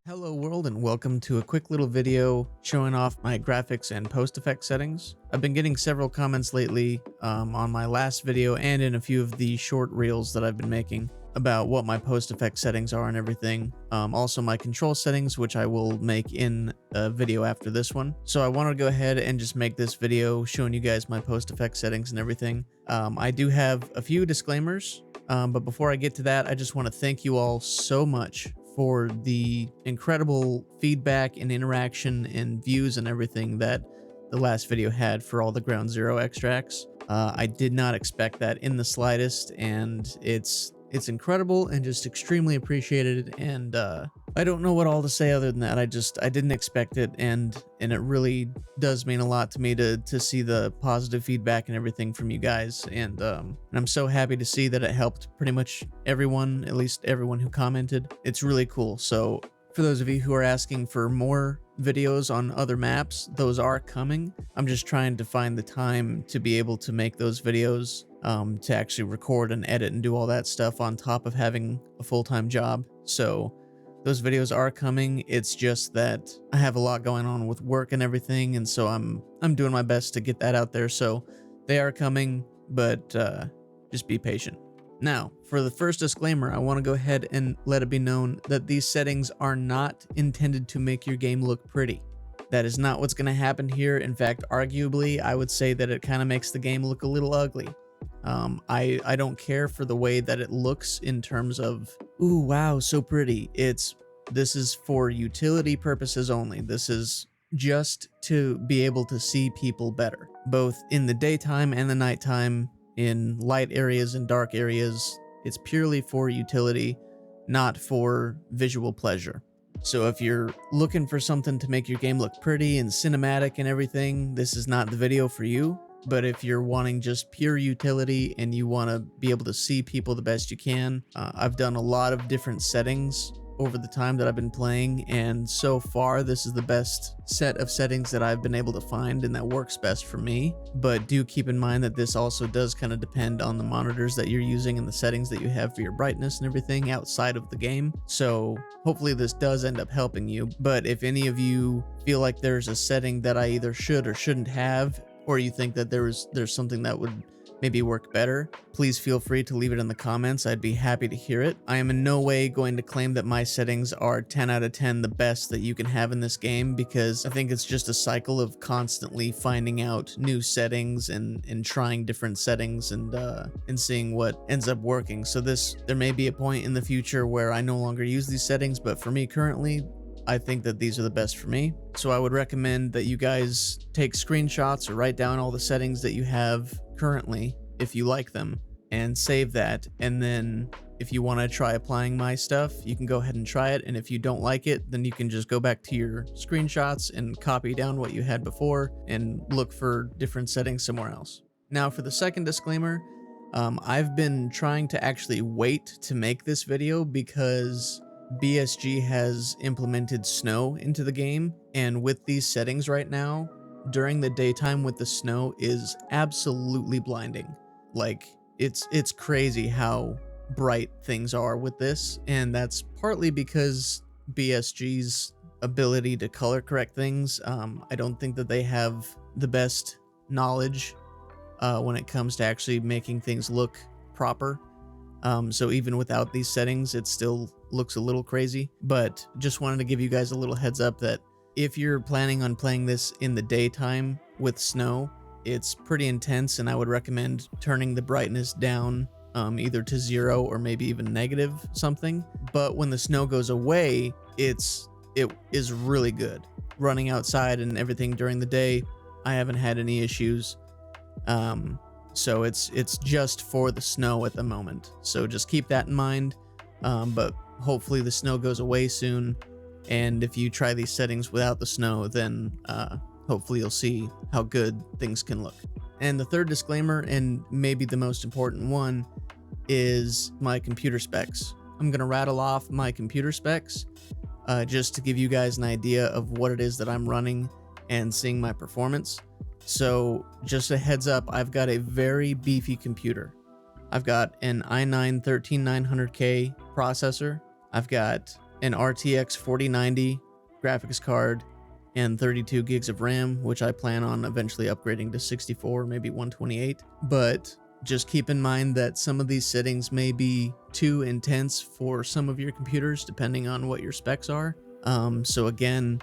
Hello world and welcome to a quick little video showing off my graphics and post effect settings. I've been getting several comments lately on my last video and in a few of the short reels that I've been making about what my post effect settings are and everything. Also my control settings, which I will make in a video after this one. So I want to go ahead and just make this video showing you guys my post effect settings and everything. I do have a few disclaimers, but before I get to that, I just want to thank you all so much for the incredible feedback and interaction and views and everything that the last video had for all the Ground Zero extracts. I did not expect that in the slightest, and it's incredible and just extremely appreciated, and I don't know what all to say other than that. I didn't expect it, and it really does mean a lot to me to see the positive feedback and everything from you guys, and I'm so happy to see that it helped pretty much everyone, at least everyone who commented. It's really cool. So for those of you who are asking for more videos on other maps, those are coming. I'm just trying to find the time to be able to make those videos, to actually record and edit and do all that stuff on top of having a full-time job. So those videos are coming. It's just that I have a lot going on with work and everything, and so I'm doing my best to get that out there. So they are coming, but just be patient. Now, for the first disclaimer, I want to go ahead and let it be known that these settings are not intended to make your game look pretty. That is not what's going to happen here. In fact, arguably, I would say that it kind of makes the game look a little ugly. I don't care for the way that it looks in terms of, ooh, wow, so pretty. This is for utility purposes only. This is just to be able to see people better, both in the daytime and the nighttime, in light areas and dark areas. It's purely for utility, not for visual pleasure. So if you're looking for something to make your game look pretty and cinematic and everything, this is not the video for you. But if you're wanting just pure utility and you want to be able to see people the best you can, I've done a lot of different settings over the time that I've been playing, and so far this is the best set of settings that I've been able to find and that works best for me. But do keep in mind that this also does kind of depend on the monitors that you're using and the settings that you have for your brightness and everything outside of the game. So hopefully this does end up helping you. But if any of you feel like there's a setting that I either should or shouldn't have, or you think that there's something that would maybe work better, please feel free to leave it in the comments. I'd be happy to hear it. I am in no way going to claim that my settings are 10 out of 10 the best that you can have in this game, because I think it's just a cycle of constantly finding out new settings and trying different settings and seeing what ends up working. So there may be a point in the future where I no longer use these settings, but for me currently, I think that these are the best for me. So I would recommend that you guys take screenshots or write down all the settings that you have currently, if you like them, and save that. And then if you want to try applying my stuff, you can go ahead and try it. And if you don't like it, then you can just go back to your screenshots and copy down what you had before and look for different settings somewhere else. Now for the second disclaimer, I've been trying to actually wait to make this video because BSG has implemented snow into the game, and with these settings right now, during the daytime with the snow is absolutely blinding. Like, it's crazy how bright things are with this, and that's partly because BSG's ability to color correct things. I don't think that they have the best knowledge when it comes to actually making things look proper. So even without these settings, it still looks a little crazy. But just wanted to give you guys a little heads up that if you're planning on playing this in the daytime with snow, it's pretty intense, and I would recommend turning the brightness down either to 0 or maybe even negative something. But when the snow goes away, it is really good. Running outside and everything during the day, I haven't had any issues. So it's just for the snow at the moment. So just keep that in mind. But hopefully the snow goes away soon. And if you try these settings without the snow, then hopefully you'll see how good things can look. And the third disclaimer, and maybe the most important one, is my computer specs. I'm going to rattle off my computer specs just to give you guys an idea of what it is that I'm running and seeing my performance. So just a heads up, I've got a very beefy computer. I've got an i9 13900K processor. I've got an RTX 4090 graphics card, and 32 gigs of RAM, which I plan on eventually upgrading to 64, maybe 128. But just keep in mind that some of these settings may be too intense for some of your computers, depending on what your specs are. So again,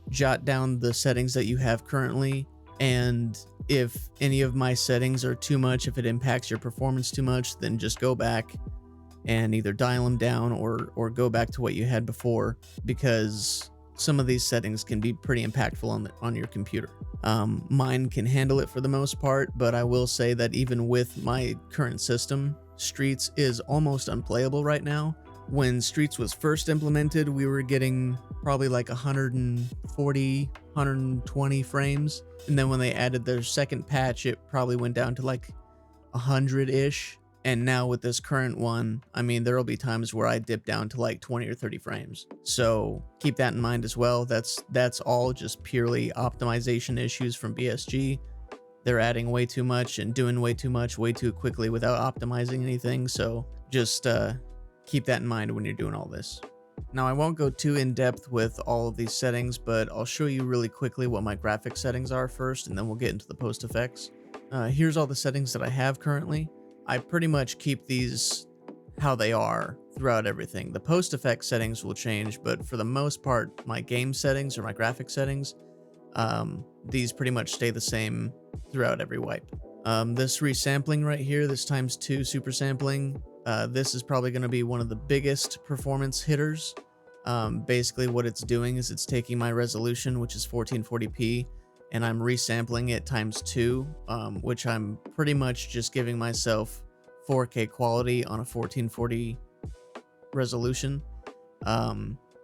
jot down the settings that you have currently, and if any of my settings are too much, if it impacts your performance too much, then just go back and either dial them down or go back to what you had before, because some of these settings can be pretty impactful on your computer. Mine can handle it for the most part, but I will say that even with my current system, Streets is almost unplayable right now. When Streets was first implemented, we were getting probably like 140, 120 frames. And then when they added their second patch, it probably went down to like 100-ish. And now with this current one, I mean, there'll be times where I dip down to like 20 or 30 frames. So keep that in mind as well. That's all just purely optimization issues from BSG. They're adding way too much and doing way too much way too quickly without optimizing anything. So just keep that in mind when you're doing all this. Now, I won't go too in depth with all of these settings, but I'll show you really quickly what my graphics settings are first, and then we'll get into the post effects. Here's all the settings that I have currently. I pretty much keep these how they are throughout everything. The post effect settings will change, but for the most part, my game settings or my graphic settings, these pretty much stay the same throughout every wipe. This resampling right here, this ×2 super sampling, this is probably going to be one of the biggest performance hitters. Basically what it's doing is it's taking my resolution, which is 1440p, and I'm resampling it ×2, which I'm pretty much just giving myself 4K quality on a 1440 resolution.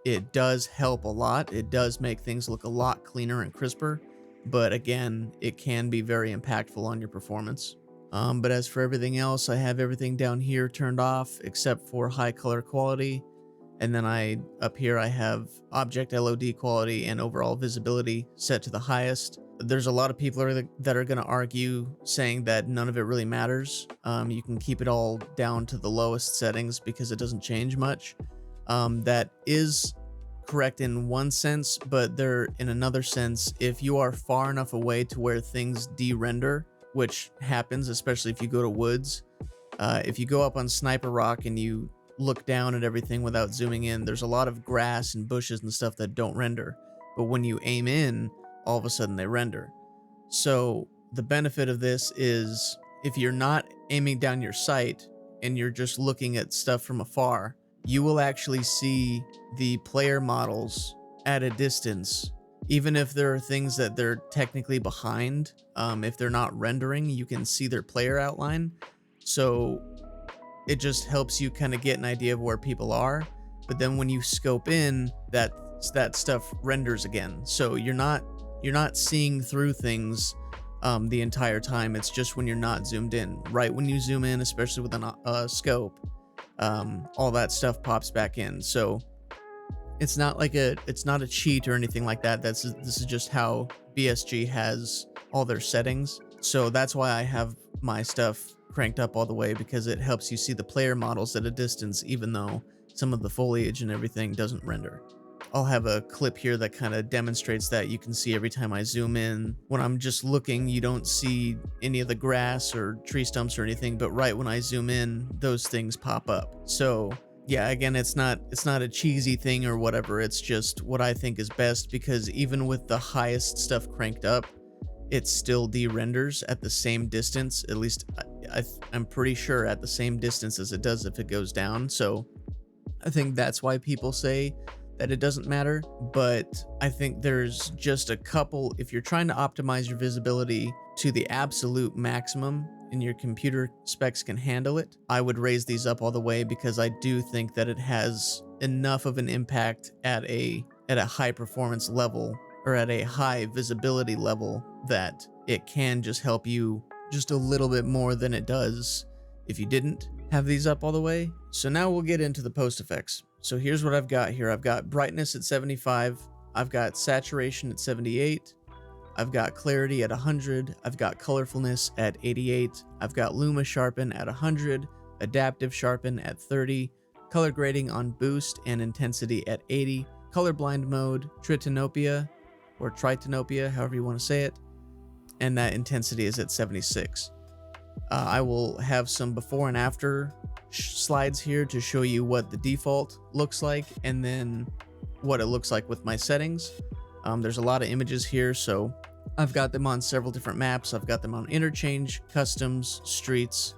It does help a lot. It does make things look a lot cleaner and crisper, but again, it can be very impactful on your performance. But as for everything else, I have everything down here turned off except for high color quality. And then up here I have object LOD quality and overall visibility set to the highest. There's a lot of people that are going to argue saying that none of it really matters. You can keep it all down to the lowest settings because it doesn't change much. That is correct in one sense, but in another sense, if you are far enough away to where things de-render, which happens especially if you go to woods, if you go up on Sniper Rock and you look down at everything without zooming in, there's a lot of grass and bushes and stuff that don't render, but when you aim in, all of a sudden they render. So the benefit of this is if you're not aiming down your sight and you're just looking at stuff from afar, you will actually see the player models at a distance. Even if there are things that they're technically behind, if they're not rendering, you can see their player outline. So it just helps you kind of get an idea of where people are. But then when you scope in, that stuff renders again. So you're not seeing through things the entire time. It's just when you're not zoomed in. Right when you zoom in, especially with a scope, all that stuff pops back in. So it's not a cheat or anything like that. This is just how BSG has all their settings. So that's why I have my stuff cranked up all the way, because it helps you see the player models at a distance, even though some of the foliage and everything doesn't render. I'll have a clip here that kind of demonstrates that. You can see every time I zoom in, when I'm just looking, you don't see any of the grass or tree stumps or anything, but right when I zoom in, those things pop up. So yeah, again, it's not a cheesy thing or whatever. It's just what I think is best, because even with the highest stuff cranked up, it still de-renders at the same distance. At least I'm pretty sure at the same distance as it does if it goes down. So I think that's why people say that it doesn't matter. But I think there's just a couple, if you're trying to optimize your visibility to the absolute maximum and your computer specs can handle it, I would raise these up all the way, because I do think that it has enough of an impact at a high performance level, or at a high visibility level, that it can just help you just a little bit more than it does if you didn't have these up all the way. So now we'll get into the post effects. So here's what I've got here. I've got brightness at 75. I've got saturation at 78. I've got clarity at 100. I've got colorfulness at 88. I've got luma sharpen at 100. Adaptive sharpen at 30. color grading on boost and intensity at 80, colorblind mode, tritanopia, or tritanopia, however you want to say it, and that intensity is at 76. I will have some before and after slides here to show you what the default looks like and then what it looks like with my settings. There's a lot of images here, so I've got them on several different maps. I've got them on interchange, customs, streets,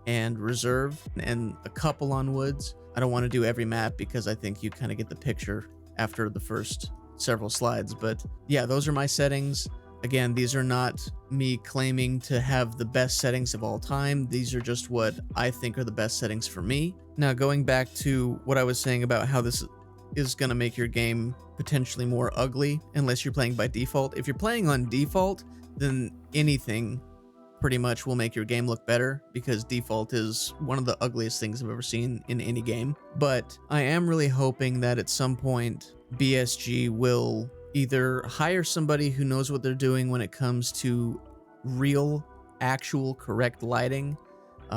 and reserve, and a couple on woods. I don't want to do every map because I think you kind of get the picture after the first several slides, but yeah, those are my settings. Again, these are not me claiming to have the best settings of all time. These are just what I think are the best settings for me. Now, going back to what I was saying about how this is going to make your game potentially more ugly unless you're playing by default. If you're playing on default, then anything pretty much will make your game look better, because default is one of the ugliest things I've ever seen in any game. But I am really hoping that at some point BSG will either hire somebody who knows what they're doing when it comes to real, actual, correct lighting.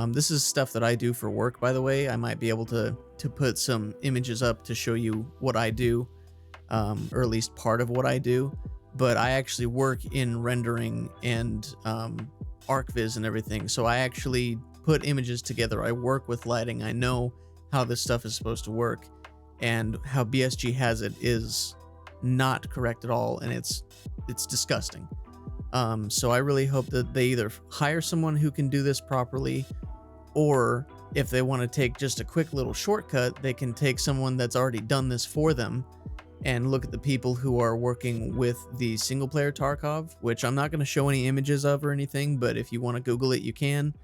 This is stuff that I do for work, by the way. I might be able to put some images up to show you what I do, or at least part of what I do. But I actually work in rendering and ArcViz and everything, so I actually put images together. I work with lighting. I know how this stuff is supposed to work, and how BSG has it is not correct at all, and it's disgusting. So I really hope that they either hire someone who can do this properly, or if they want to take just a quick little shortcut, they can take someone that's already done this for them and look at the people who are working with the single player Tarkov, which I'm not going to show any images of or anything, but if you want to Google it, you can.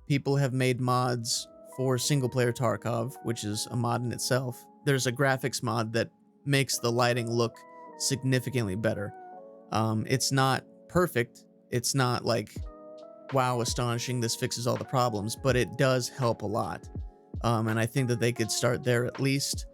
People have made mods for single player Tarkov, which is a mod in itself. There's a graphics mod that makes the lighting look significantly better. It's not perfect. It's not like, wow, astonishing, this fixes all the problems, but it does help a lot. And I think that they could start there at least,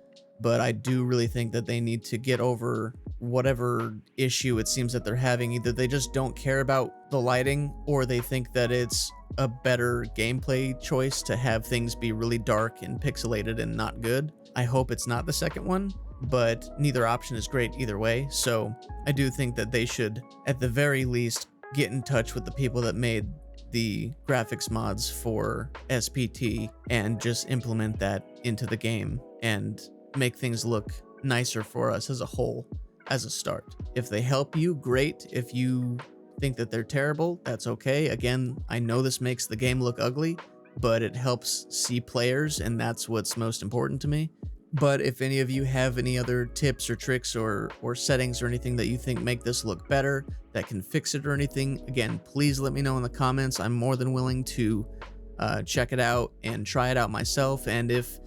but I do really think that they need to get over whatever issue it seems that they're having. Either they just don't care about the lighting, or they think that it's a better gameplay choice to have things be really dark and pixelated and not good. I hope it's not the second one, but neither option is great either way. So I do think that they should, at the very least, get in touch with the people that made the graphics mods for SPT and just implement that into the game and make things look nicer for us as a whole, as a start. If they help you, great. If you think that they're terrible, that's okay. Again, I know this makes the game look ugly, but it helps see players, and that's what's most important to me. But if any of you have any other tips or tricks or settings or anything that you think make this look better, that can fix it or anything, again, please let me know in the comments. I'm more than willing to check it out and try it out myself. And if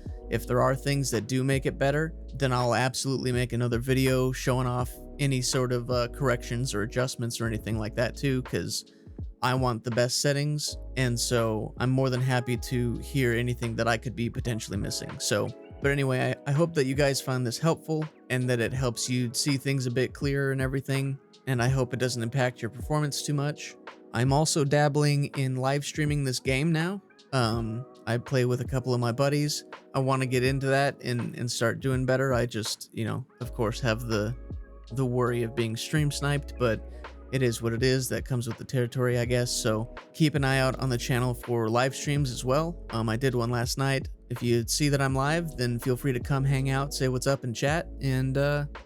there are things that do make it better, then I'll absolutely make another video showing off any sort of corrections or adjustments or anything like that too, because I want the best settings, and so I'm more than happy to hear anything that I could be potentially missing. But anyway, I hope that you guys found this helpful and that it helps you see things a bit clearer and everything, and I hope it doesn't impact your performance too much. I'm also dabbling in live streaming this game now. I play with a couple of my buddies. I want to get into that and start doing better. I just, of course have the worry of being stream sniped, but it is what it is. That comes with the territory, I guess. So keep an eye out on the channel for live streams as well. I did one last night. If you see that I'm live, then feel free to come hang out, say what's up, and chat. And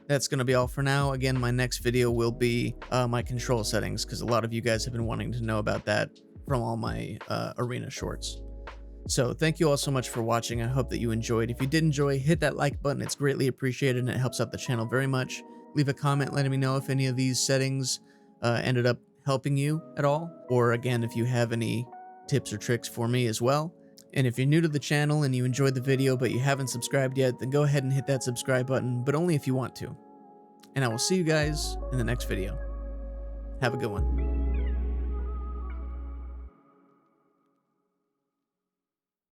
that's going to be all for now. Again, my next video will be my control settings, because a lot of you guys have been wanting to know about that from all my arena shorts. So thank you all so much for watching. I hope that you enjoyed. If you did enjoy, hit that like button. It's greatly appreciated, and it helps out the channel very much. Leave a comment letting me know if any of these settings ended up helping you at all, or again, if you have any tips or tricks for me as well. And if you're new to the channel and you enjoyed the video but you haven't subscribed yet, then go ahead and hit that subscribe button, but only if you want to. And I will see you guys in the next video. Have a good one.